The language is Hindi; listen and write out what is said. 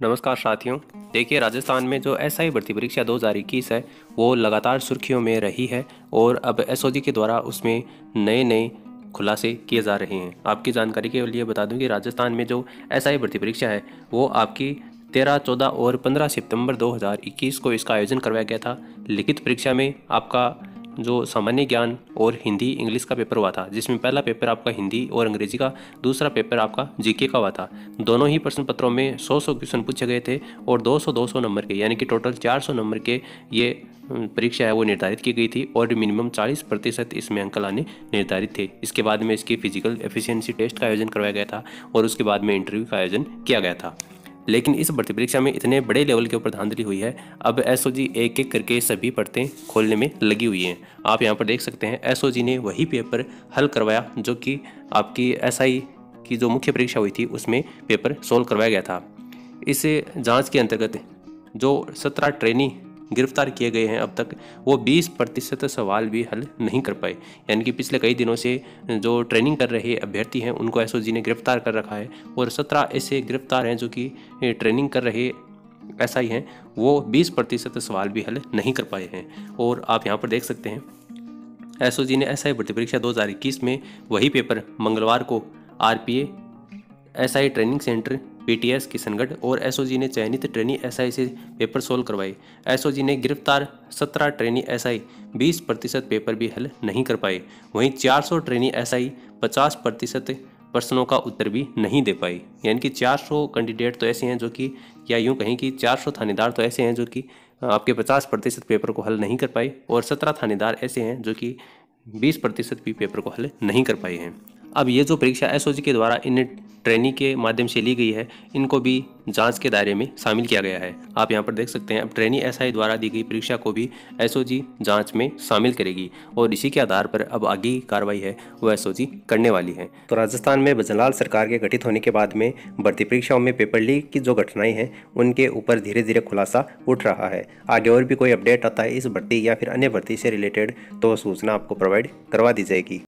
नमस्कार साथियों। देखिए, राजस्थान में जो एसआई भर्ती परीक्षा 2021 है वो लगातार सुर्खियों में रही है और अब एसओजी के द्वारा उसमें नए नए खुलासे किए जा रहे हैं। आपकी जानकारी के लिए बता दूं कि राजस्थान में जो एसआई भर्ती परीक्षा है वो आपकी 13, 14 और 15 सितंबर 2021 को इसका आयोजन करवाया गया था। लिखित परीक्षा में आपका जो सामान्य ज्ञान और हिंदी इंग्लिश का पेपर हुआ था, जिसमें पहला पेपर आपका हिंदी और अंग्रेजी का, दूसरा पेपर आपका जीके का हुआ था। दोनों ही प्रश्न पत्रों में 100 क्वेश्चन पूछे गए थे और 200 नंबर के, यानी कि टोटल 400 नंबर के ये परीक्षा है वो निर्धारित की गई थी और मिनिमम 40% इसमें अंक लाने निर्धारित थे। इसके बाद में इसकी फिजिकल एफिशिएंसी टेस्ट का आयोजन करवाया गया था और उसके बाद में इंटरव्यू का आयोजन किया गया था। लेकिन इस भर्ती परीक्षा में इतने बड़े लेवल के ऊपर धांधली हुई है, अब एसओजी एक एक करके सभी पढ़ते खोलने में लगी हुई हैं। आप यहाँ पर देख सकते हैं एसओजी ने वही पेपर हल करवाया जो कि आपकी एसआई की जो मुख्य परीक्षा हुई थी उसमें पेपर सोल्व करवाया गया था। इस जांच के अंतर्गत जो 17 ट्रेनी गिरफ्तार किए गए हैं अब तक, वो 20% सवाल भी हल नहीं कर पाए। यानी कि पिछले कई दिनों से जो ट्रेनिंग कर रहे अभ्यर्थी हैं उनको एसओजी ने गिरफ्तार कर रखा है और 17 ऐसे गिरफ्तार हैं जो कि ट्रेनिंग कर रहे एसआई हैं, वो 20% सवाल भी हल नहीं कर पाए हैं। और आप यहाँ पर देख सकते हैं एसओजी ने एसआई भर्ती परीक्षा 2021 में वही पेपर मंगलवार को RPA SI training centre PTS Kishangarh और एसओजी ने चयनित ट्रेनी एसआई से पेपर सोल्व करवाए। एसओजी ने गिरफ्तार 17 ट्रेनी एसआई 20% पेपर भी हल नहीं कर पाए। वहीं 400 ट्रेनी एसआई 50% प्रश्नों का उत्तर भी नहीं दे पाए। यानी कि 400 कैंडिडेट तो ऐसे हैं जो कि, या यूं कहें कि 400 थानेदार तो ऐसे हैं जो कि आपके 50% पेपर को हल नहीं कर पाए और 17 थानेदार ऐसे हैं जो कि 20% भी पेपर को हल नहीं कर पाए हैं। अब ये जो परीक्षा एसओजी के द्वारा इन ट्रेनी के माध्यम से ली गई है, इनको भी जांच के दायरे में शामिल किया गया है। आप यहाँ पर देख सकते हैं अब ट्रेनी एसआई द्वारा दी गई परीक्षा को भी एसओजी जांच में शामिल करेगी और इसी के आधार पर अब आगे की कार्रवाई है वो एसओजी करने वाली है। तो राजस्थान में भजनलाल सरकार के गठित होने के बाद में भर्ती परीक्षाओं में पेपर लीक की जो घटनाएं हैं उनके ऊपर धीरे धीरे खुलासा उठ रहा है। आगे और भी कोई अपडेट आता है इस भर्ती या फिर अन्य भर्ती से रिलेटेड तो सूचना आपको प्रोवाइड करवा दी जाएगी।